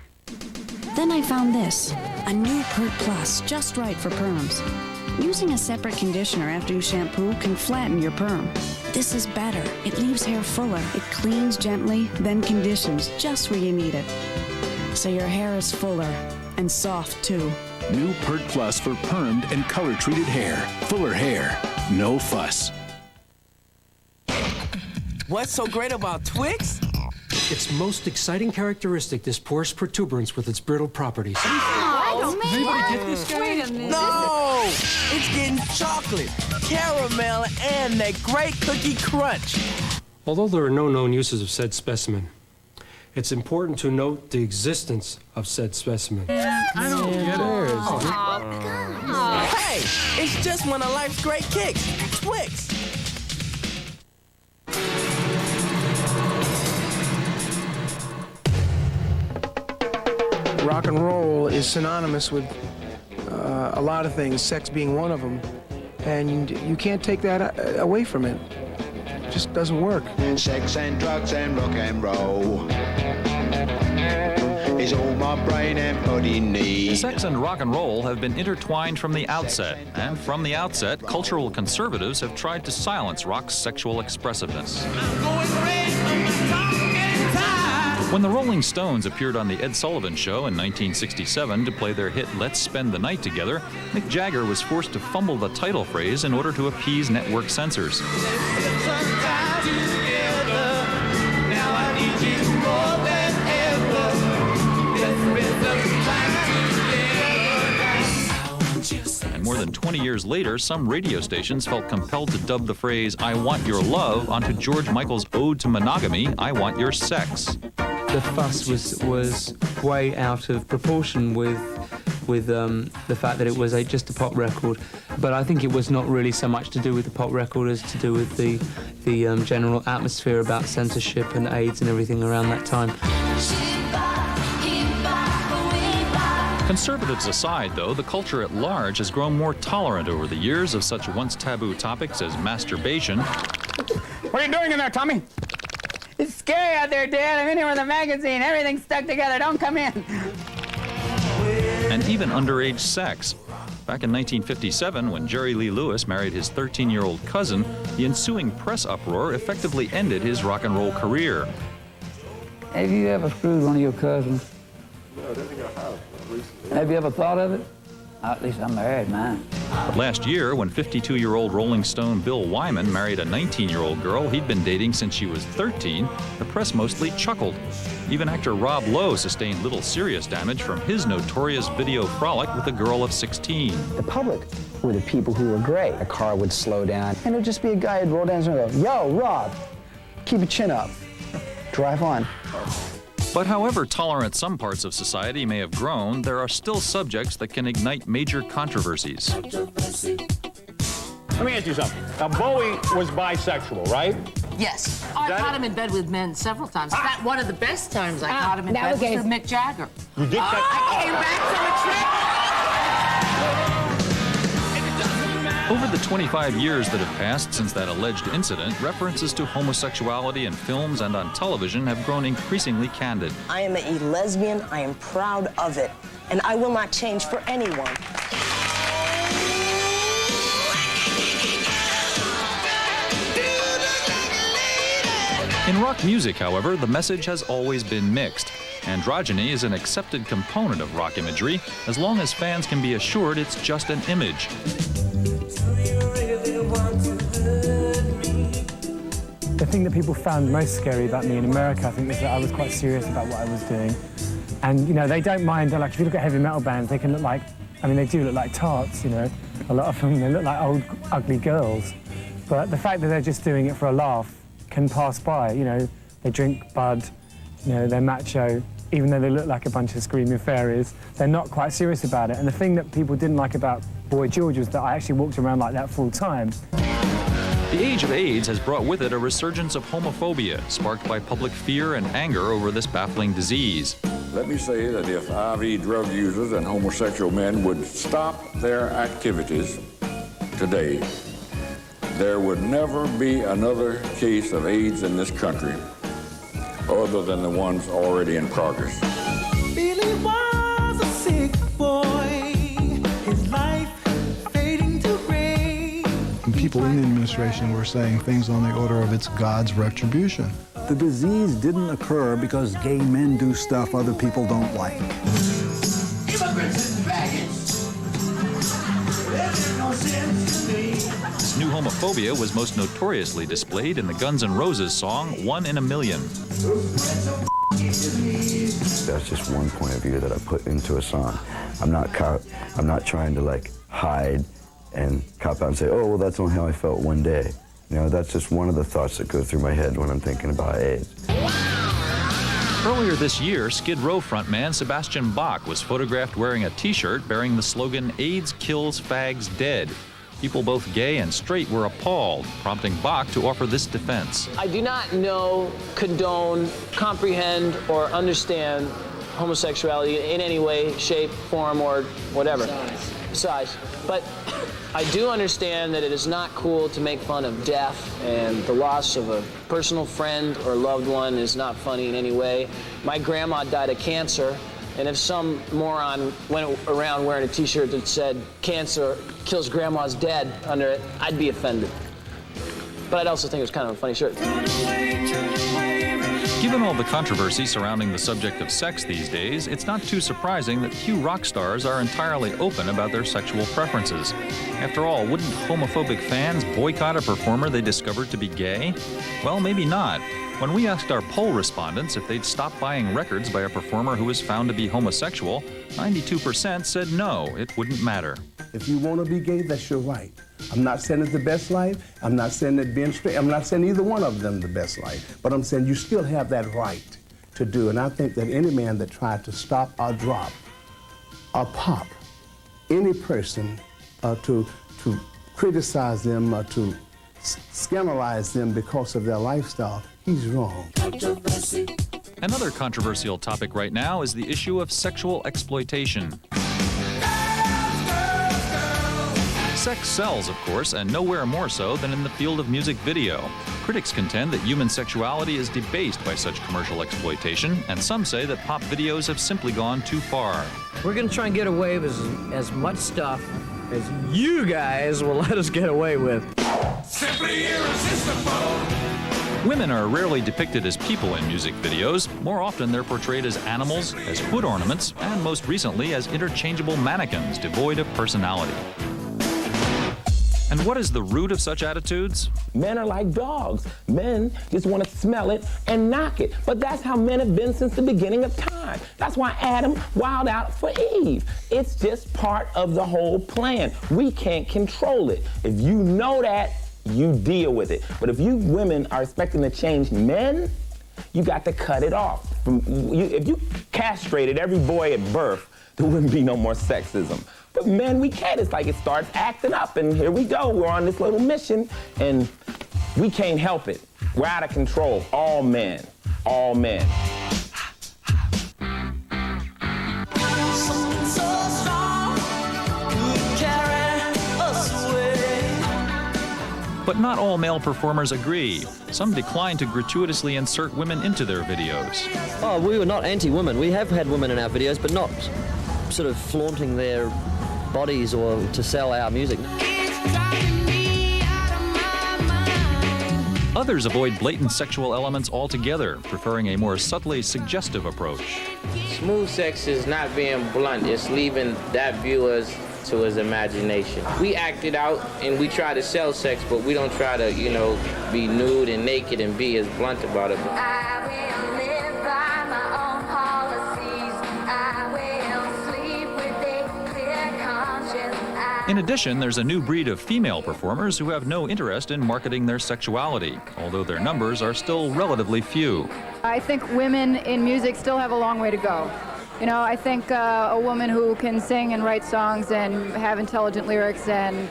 Then I found this, a new Pert Plus, just right for perms. Using a separate conditioner after you shampoo can flatten your perm. This is better. It leaves hair fuller. It cleans gently, then conditions just where you need it. So your hair is fuller, and soft, too. New Pert Plus for permed and color-treated hair. Fuller hair, no fuss. What's so great about Twix? Its most exciting characteristic, this porous protuberance with its brittle properties. Oh, Does anybody get this guy? Wait a minute. No! It's getting chocolate, caramel, and that great cookie crunch. Although there are no known uses of said specimen, it's important to note the existence of said specimen. I don't get it. Hey, it's just one of life's great kicks, Twix. Rock and roll is synonymous with a lot of things, sex being one of them, and you can't take that away from it. It just doesn't work. Sex and drugs and rock and roll is all my brain and body needs. Sex and rock and roll have been intertwined from the outset, and from the outset, cultural conservatives have tried to silence rock's sexual expressiveness. When the Rolling Stones appeared on The Ed Sullivan Show in 1967 to play their hit Let's Spend the Night Together, Mick Jagger was forced to fumble the title phrase in order to appease network censors. And more than 20 years later, some radio stations felt compelled to dub the phrase, "I want your love," onto George Michael's ode to monogamy, "I want your sex." The fuss was way out of proportion with the fact that it was just a pop record. But I think it was not really so much to do with the pop record as to do with the general atmosphere about censorship and AIDS and everything around that time. Conservatives aside, though, the culture at large has grown more tolerant over the years of such once taboo topics as masturbation. What are you doing in there, Tommy? It's scary out there, Dad. I'm in here with a magazine. Everything's stuck together. Don't come in. And even underage sex. Back in 1957, when Jerry Lee Lewis married his 13-year-old cousin, the ensuing press uproar effectively ended his rock and roll career. Have you ever screwed one of your cousins? No, I don't think I have. Have you ever thought of it? At least I married mine. But last year, when 52-year-old Rolling Stone Bill Wyman married a 19-year-old girl he'd been dating since she was 13, the press mostly chuckled. Even actor Rob Lowe sustained little serious damage from his notorious video frolic with a girl of 16. The public were the people who were great. A car would slow down, and it would just be a guy who'd roll down and go, "Yo, Rob, keep your chin up. Drive on." But however tolerant some parts of society may have grown, there are still subjects that can ignite major controversies. Let me ask you something. Now, Bowie was bisexual, right? Yes. I caught him in bed with men several times. In fact, one of the best times I caught him in bed was with Mick Jagger. You did I came back Over the 25 years that have passed since that alleged incident, references to homosexuality in films and on television have grown increasingly candid. I am a lesbian. I am proud of it. And I will not change for anyone. In rock music, however, the message has always been mixed. Androgyny is an accepted component of rock imagery, as long as fans can be assured it's just an image. The thing that people found most scary about me in America, I think, was that I was quite serious about what I was doing. And, you know, they don't mind, like, if you look at heavy metal bands, they can look like, I mean, they do look like tarts, you know. A lot of them, they look like old, ugly girls. But the fact that they're just doing it for a laugh can pass by, you know. They drink Bud, you know, they're macho. Even though they look like a bunch of screaming fairies, they're not quite serious about it. And the thing that people didn't like about Boy George was that I actually walked around like that full time. The age of AIDS has brought with it a resurgence of homophobia, sparked by public fear and anger over this baffling disease. Let me say that if IV drug users and homosexual men would stop their activities today, there would never be another case of AIDS in this country other than the ones already in progress. Billy was a sick boy, his life fading to gray. People in the administration were saying things on the order of it's God's retribution. The disease didn't occur because gay men do stuff other people don't like. If a This new homophobia was most notoriously displayed in the Guns N' Roses song "One in a Million." That's just one point of view that I put into a song. I'm not trying to like hide and cop out and say, oh, well, that's only how I felt one day. You know, that's just one of the thoughts that go through my head when I'm thinking about AIDS. Earlier this year, Skid Row frontman Sebastian Bach was photographed wearing a T-shirt bearing the slogan, "AIDS kills fags dead." People both gay and straight were appalled, prompting Bach to offer this defense. I do not know, condone, comprehend, or understand homosexuality in any way, shape, form, or whatever. Size. But I do understand that it is not cool to make fun of death, and the loss of a personal friend or loved one is not funny in any way. My grandma died of cancer, and if some moron went around wearing a T-shirt that said "Cancer kills grandma's dead" under it, I'd be offended. But I'd also think it was kind of a funny shirt. Given all the controversy surrounding the subject of sex these days, it's not too surprising that few rock stars are entirely open about their sexual preferences. After all, wouldn't homophobic fans boycott a performer they discovered to be gay? Well, maybe not. When we asked our poll respondents if they'd stop buying records by a performer who was found to be homosexual, 92% said no, it wouldn't matter. If you want to be gay, that's your right. I'm not saying it's the best life. I'm not saying that being straight, I'm not saying either one of them the best life. But I'm saying you still have that right to do. And I think that any man that tried to stop or drop or pop any person to criticize them or to scandalize them because of their lifestyle, he's wrong. Another controversial topic right now is the issue of sexual exploitation. Sex sells, of course, and nowhere more so than in the field of music video. Critics contend that human sexuality is debased by such commercial exploitation, and some say that pop videos have simply gone too far. We're going to try and get away with as much stuff as you guys will let us get away with. Simply irresistible. Women are rarely depicted as people in music videos. More often, they're portrayed as animals, as hood ornaments, and most recently as interchangeable mannequins devoid of personality. And what is the root of such attitudes? Men are like dogs. Men just want to smell it and knock it. But that's how men have been since the beginning of time. That's why Adam wilded out for Eve. It's just part of the whole plan. We can't control it. If you know that, you deal with it. But if you women are expecting to change men, you got to cut it off. If you castrated every boy at birth, there wouldn't be no more sexism. But men, we can't. It's like it starts acting up, and here we go. We're on this little mission, and we can't help it. We're out of control. All men. All men. But not all male performers agree. Some decline to gratuitously insert women into their videos. Oh, we were not anti-women. We have had women in our videos, but not sort of flaunting their bodies or to sell our music. Others avoid blatant sexual elements altogether, preferring a more subtly suggestive approach. Smooth sex is not being blunt. It's leaving that viewer to his imagination. We act it out and we try to sell sex, but we don't try to, be nude and naked and be as blunt about it. In addition, there's a new breed of female performers who have no interest in marketing their sexuality, although their numbers are still relatively few. I think women in music still have a long way to go. I think a woman who can sing and write songs and have intelligent lyrics and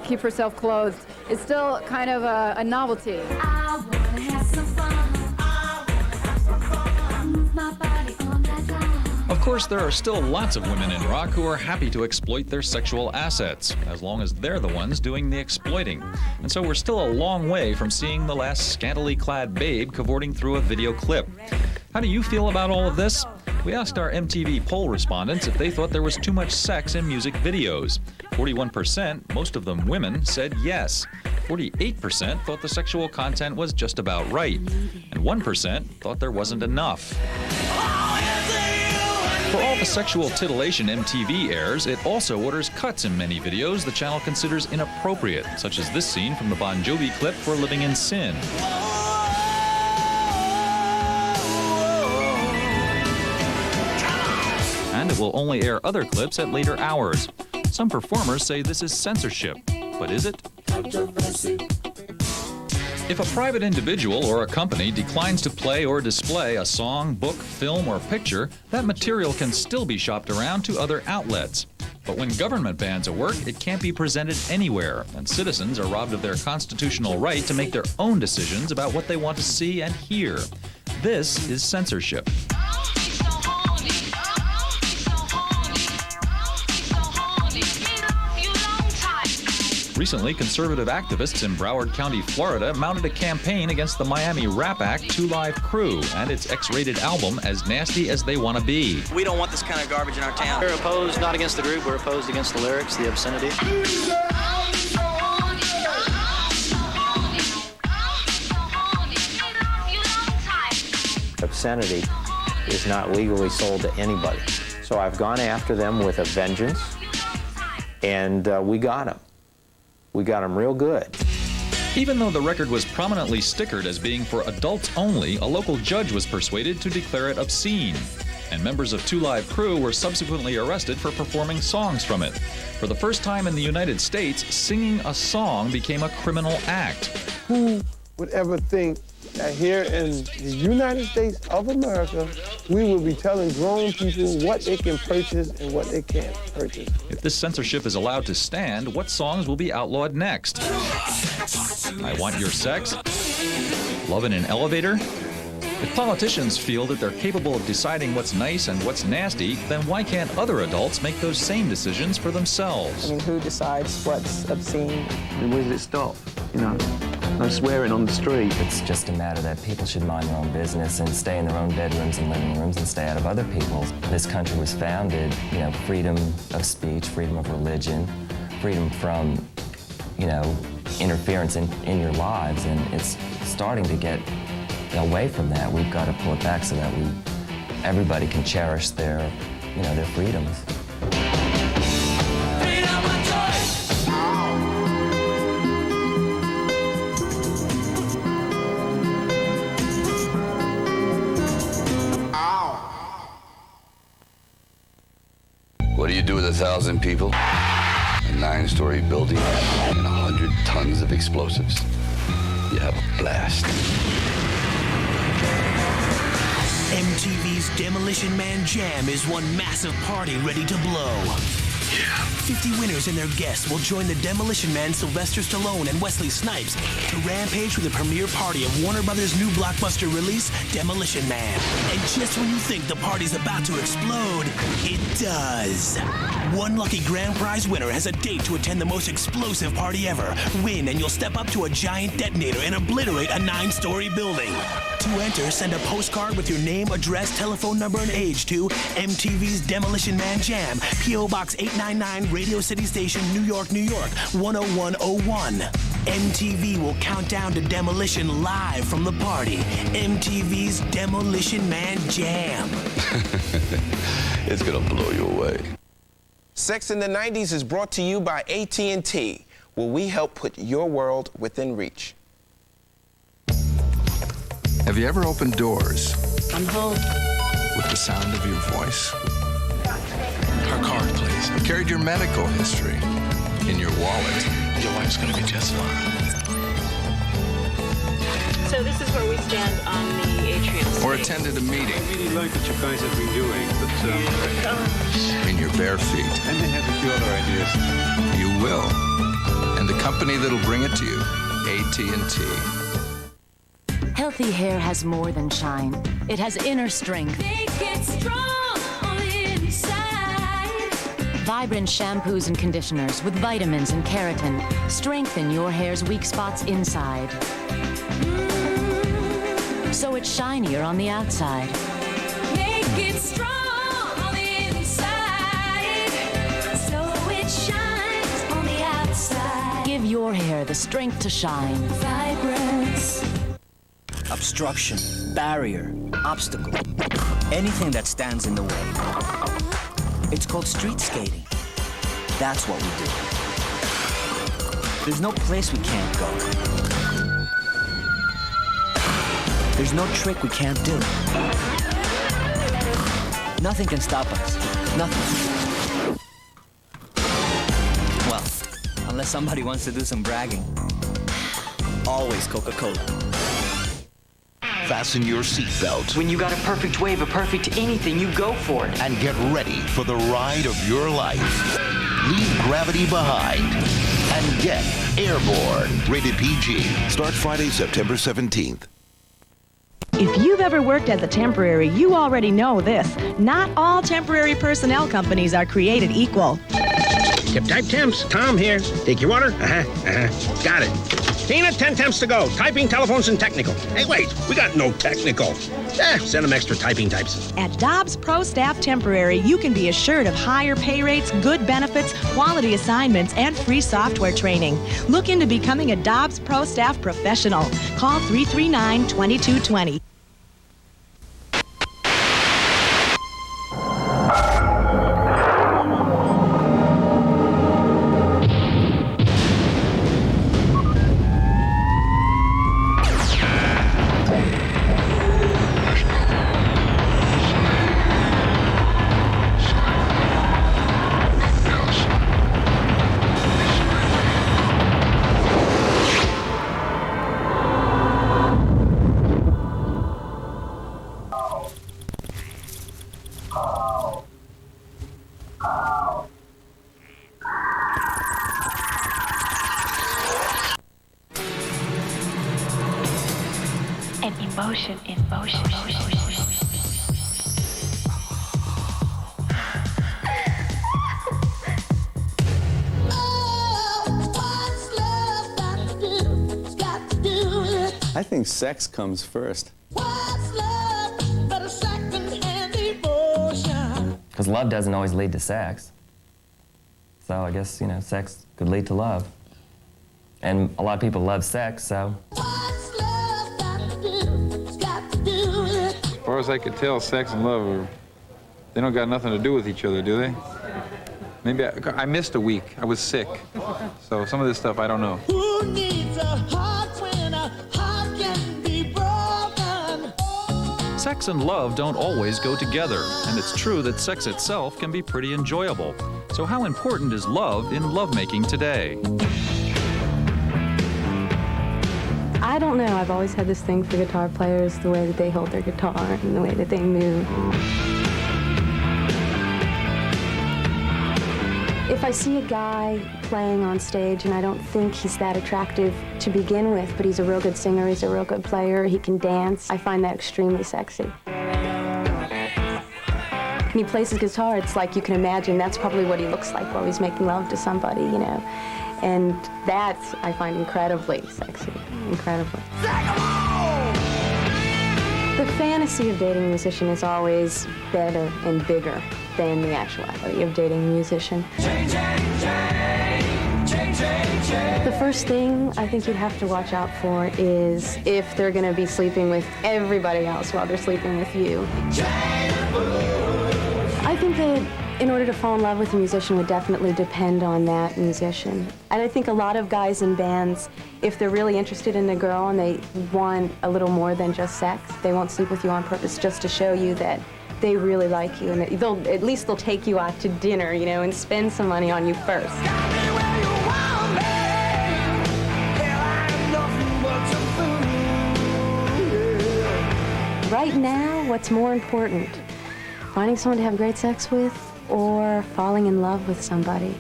keep herself clothed is still kind of a novelty. I wanna have some fun. I wanna have some fun. Move my body on that line. Of course, there are still lots of women in rock who are happy to exploit their sexual assets, as long as they're the ones doing the exploiting. And so we're still a long way from seeing the last scantily clad babe cavorting through a video clip. How do you feel about all of this? We asked our MTV poll respondents if they thought there was too much sex in music videos. 41%, most of them women, said yes. 48% thought the sexual content was just about right. And 1% thought there wasn't enough. For all the sexual titillation MTV airs, it also orders cuts in many videos the channel considers inappropriate, such as this scene from the Bon Jovi clip for Living in Sin. And it will only air other clips at later hours. Some performers say this is censorship, but is it? If a private individual or a company declines to play or display a song, book, film, or picture, that material can still be shopped around to other outlets. But when government bans a work, it can't be presented anywhere, and citizens are robbed of their constitutional right to make their own decisions about what they want to see and hear. This is censorship. Recently, conservative activists in Broward County, Florida, mounted a campaign against the Miami rap act 2 Live Crew and its X-rated album, As Nasty as They Wanna Be. We don't want this kind of garbage in our town. We're opposed, not against the group, we're opposed against the lyrics, the obscenity. Obscenity is not legally sold to anybody. So I've gone after them with a vengeance, and we got them. We got them real good. Even though the record was prominently stickered as being for adults only, a local judge was persuaded to declare it obscene. And members of 2 Live Crew were subsequently arrested for performing songs from it. For the first time in the United States, singing a song became a criminal act. Who would ever think that here in the United States of America, we will be telling grown people what they can purchase and what they can't purchase? If this censorship is allowed to stand, what songs will be outlawed next? I Want Your Sex? Love in an Elevator? If politicians feel that they're capable of deciding what's nice and what's nasty, then why can't other adults make those same decisions for themselves? I mean, who decides what's obscene? And where does it stop? You know, no swearing on the street. It's just a matter that people should mind their own business and stay in their own bedrooms and living rooms and stay out of other people's. This country was founded, you know, freedom of speech, freedom of religion, freedom from, you know, interference in your lives, and it's starting to get away from that. We've got to pull it back so that everybody can cherish their, you know, their freedoms. What do you do with 1,000 people, a 9-story building, and 100 tons of explosives? You have a blast. MTV's Demolition Man Jam is one massive party ready to blow. Yeah. 50 winners and their guests will join the Demolition Man Sylvester Stallone and Wesley Snipes to rampage for the premiere party of Warner Brothers' new blockbuster release, Demolition Man. And just when you think the party's about to explode, it does. One lucky grand prize winner has a date to attend the most explosive party ever. Win and you'll step up to a giant detonator and obliterate a 9-story building. To enter, send a postcard with your name, address, telephone number, and age to MTV's Demolition Man Jam, P.O. Box 899, Radio City Station, New York, New York, 10101. MTV will count down to demolition live from the party. MTV's Demolition Man Jam. It's gonna blow you away. Sex in the 90s is brought to you by AT&T, where we help put your world within reach. Have you ever opened doors? I'm home. With the sound of your voice? Her card, please. Carried your medical history in your wallet. Your wife's gonna be just fine. So this is where we stand on the atrium stage. Or attended a meeting. I really like what you guys have been doing, but in your bare feet. I may have a few other ideas. You will. And the company that'll bring it to you, AT&T. Healthy hair has more than shine. It has inner strength. Make it strong on the inside. Vibrant shampoos and conditioners with vitamins and keratin strengthen your hair's weak spots inside. So it's shinier on the outside. Make it strong on the inside. So it shines on the outside. Give your hair the strength to shine. Vibrance. Obstruction, barrier, obstacle. anything that stands in the way. It's called street skating. That's what we do. There's no place we can't go. There's no trick we can't do. Nothing can stop us. Nothing. Well, unless somebody wants to do some bragging. Always Coca-Cola. Fasten your seatbelt. When you got a perfect wave, a perfect anything, you go for it. And get ready for the ride of your life. Leave gravity behind and get airborne. Rated PG. Starts Friday, September 17th. If you've ever worked as a temporary, you already know this. Not all temporary personnel companies are created equal. Tip-type temps. Tom here. Take your water? Got it. Tina, 10 temps to go. Typing, telephones, and technical. Hey, wait. We got no technical. Send them extra typing types. At Dobbs Pro Staff Temporary, you can be assured of higher pay rates, good benefits, quality assignments, and free software training. Look into becoming a Dobbs Pro Staff professional. Call 339-2220. Emotion in motion. I think sex comes first. Because love doesn't always lead to sex. So I guess, sex could lead to love. And a lot of people love sex, so. As far as I could tell, sex and love they don't got nothing to do with each other, do they? Maybe I missed a week. I was sick. So some of this stuff I don't know. Who needs a heart when a heart can be broken? Sex and love don't always go together, and it's true that sex itself can be pretty enjoyable. So how important is love in lovemaking today? I don't know. I've always had this thing for guitar players, the way that they hold their guitar and the way that they move. If I see a guy playing on stage and I don't think he's that attractive to begin with, but he's a real good singer, he's a real good player, he can dance, I find that extremely sexy. When he plays his guitar, it's like you can imagine that's probably what he looks like while he's making love to somebody, And that I find incredibly sexy, incredibly. The fantasy of dating a musician is always better and bigger than the actuality of dating a musician. The first thing I think you'd have to watch out for is if they're going to be sleeping with everybody else while they're sleeping with you. I think that in order to fall in love with a musician would definitely depend on that musician. And I think a lot of guys in bands, if they're really interested in a girl and they want a little more than just sex, they won't sleep with you on purpose just to show you that they really like you, and that at least they'll take you out to dinner, and spend some money on you first. Right now, what's more important? Finding someone to have great sex with, or falling in love with somebody?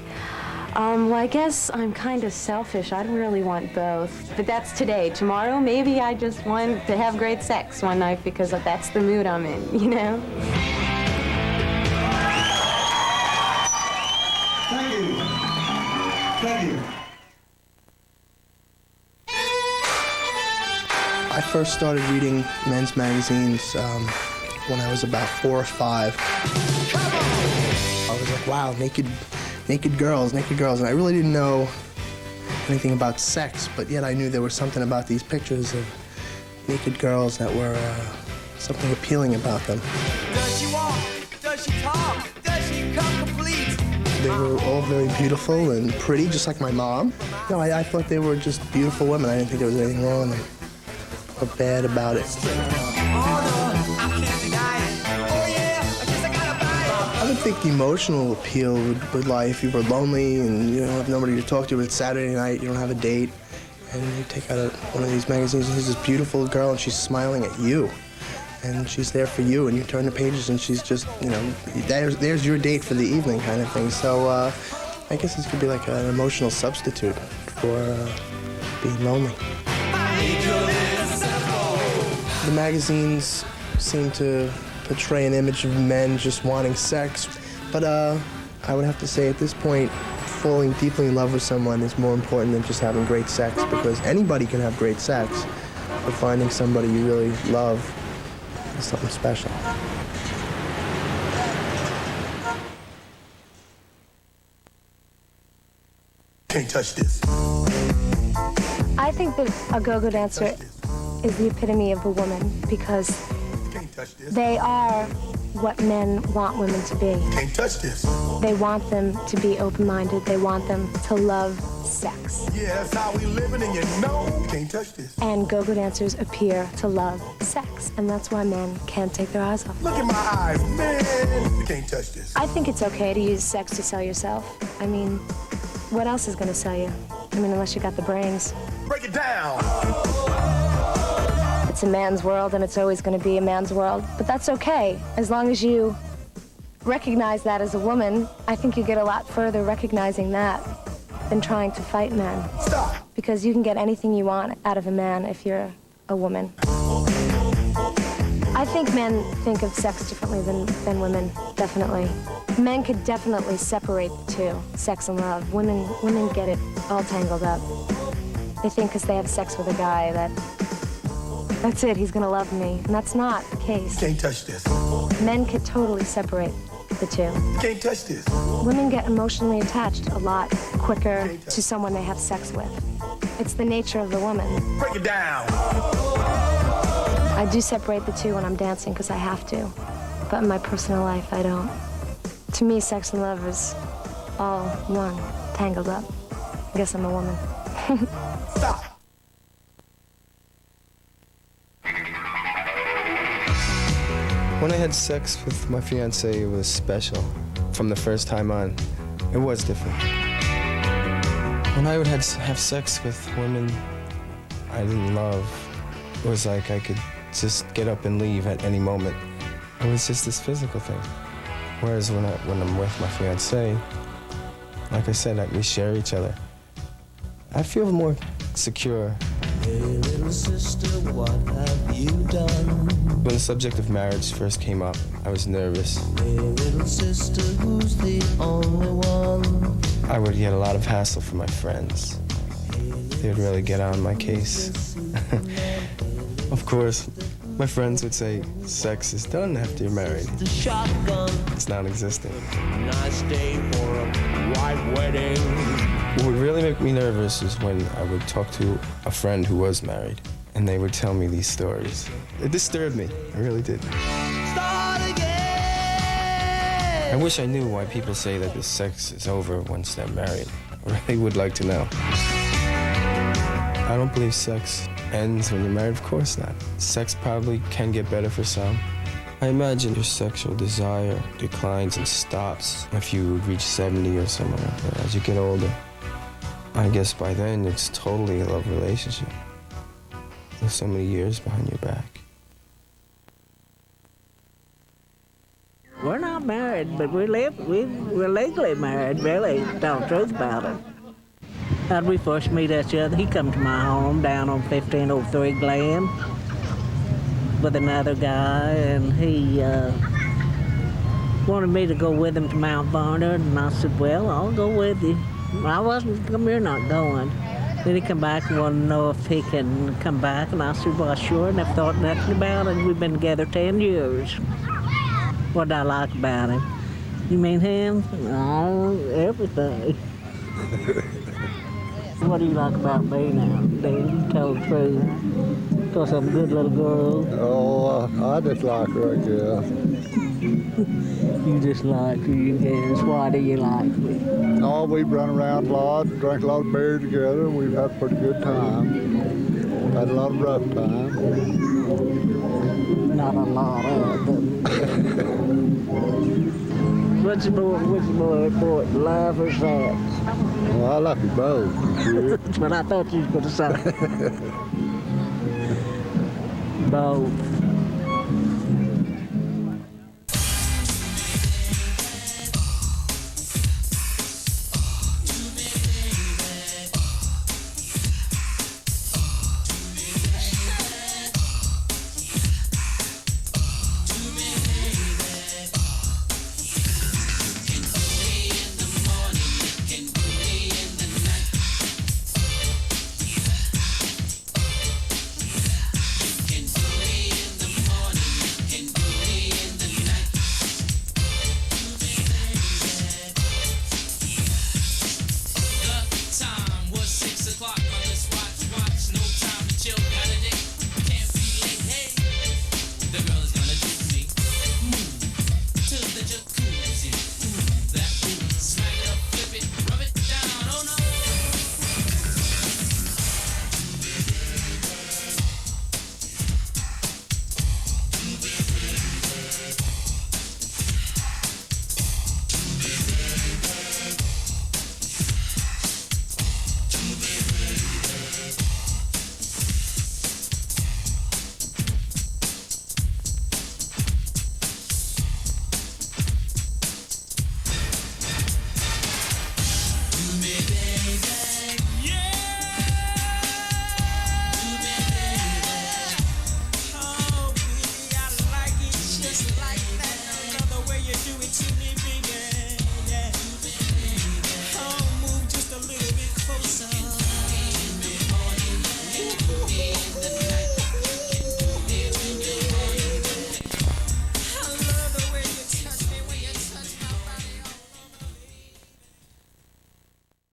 Well, I guess I'm kind of selfish. I don't really want both. But that's today. Tomorrow, maybe I just want to have great sex one night because that's the mood I'm in, Thank you. Thank you. I first started reading men's magazines when I was about 4 or 5. I was like, wow, naked girls, and I really didn't know anything about sex, but yet I knew there was something about these pictures of naked girls that were something appealing about them. Does she walk? Does she talk? Does she come complete? They were all very beautiful and pretty, just like my mom. No, I thought they were just beautiful women. I didn't think there was anything wrong or bad about it. I would think the emotional appeal would lie if you were lonely and you don't have nobody to talk to. It's Saturday night, you don't have a date, and you take out one of these magazines and here's this beautiful girl and she's smiling at you. And she's there for you, and you turn the pages, and she's just, you know, there's your date for the evening kind of thing. So I guess this could be like an emotional substitute for being lonely. The magazines seem to portray an image of men just wanting sex, but I would have to say at this point, falling deeply in love with someone is more important than just having great sex, because anybody can have great sex, but finding somebody you really love is something special. Can't touch this. I think that a go-go dancer is the epitome of a woman because they are what men want women to be. Can't touch this. They want them to be open-minded. They want them to love sex. Yeah, that's how we living, and you know, can't touch this. And go-go dancers appear to love sex, and that's why men can't take their eyes off them. Look at my eyes, man. You can't touch this. I think it's okay to use sex to sell yourself. I mean, what else is gonna sell you? I mean, unless you got the brains. Break it down. It's a man's world, and it's always gonna be a man's world, but that's okay. As long as you recognize that as a woman, I think you get a lot further recognizing that than trying to fight men. Stop. Because you can get anything you want out of a man if you're a woman. I think men think of sex differently than women, definitely. Men could definitely separate the two, sex and love. Women get it all tangled up. They think because they have sex with a guy that's it, he's gonna love me. And that's not the case. Can't touch this. Men could totally separate the two. Can't touch this. Women get emotionally attached a lot quicker to someone they have sex with. It's the nature of the woman. Break it down. I do separate the two when I'm dancing because I have to. But in my personal life, I don't. To me, sex and love is all one, tangled up. I guess I'm a woman. Stop. When I had sex with my fiancée, it was special. From the first time on, it was different. When I would have sex with women I didn't love, it was like I could just get up and leave at any moment. It was just this physical thing. Whereas when I'm with my fiancée, like I said, we share each other. I feel more secure. Hey, little sister, what have you done? When the subject of marriage first came up, I was nervous. Hey, little sister, who's the only one? I would get a lot of hassle from my friends. They would really get on my case. Of course, my friends would say, sex is done after you're married. It's non-existent. Nice day for a white wedding. What would really make me nervous is when I would talk to a friend who was married, and they would tell me these stories. It disturbed me, it really did. I wish I knew why people say that the sex is over once they're married. I really would like to know. I don't believe sex ends when you're married, of course not. Sex probably can get better for some. I imagine your sexual desire declines and stops if you reach 70 or somewhere. But as you get older, I guess by then it's totally a love relationship. With so many years behind your back. We're not married, but we're legally married, really, to tell the truth about it. How'd we first meet each other? He come to my home down on 1503 Glen with another guy, and he wanted me to go with him to Mount Varner, and I said, well, I'll go with you. I wasn't, you're not going. Then he come back and wanted to know if he can come back, and I said, well, sure, and I've thought nothing about it. We've been together 10 years. What did I like about him? You mean him? Oh, everything. What do you like about me now, Dave? You tell the truth. Because I'm a good little girl. Oh, I just like her, I guess. You just like her, you guess. Why do you like me? Oh, we've run around a lot, drank a lot of beer together. We've had a pretty good time. Had a lot of rough times. Not a lot of them. What's more important, love or sex? Well, I like you both. That's what I thought you was going to say. Both.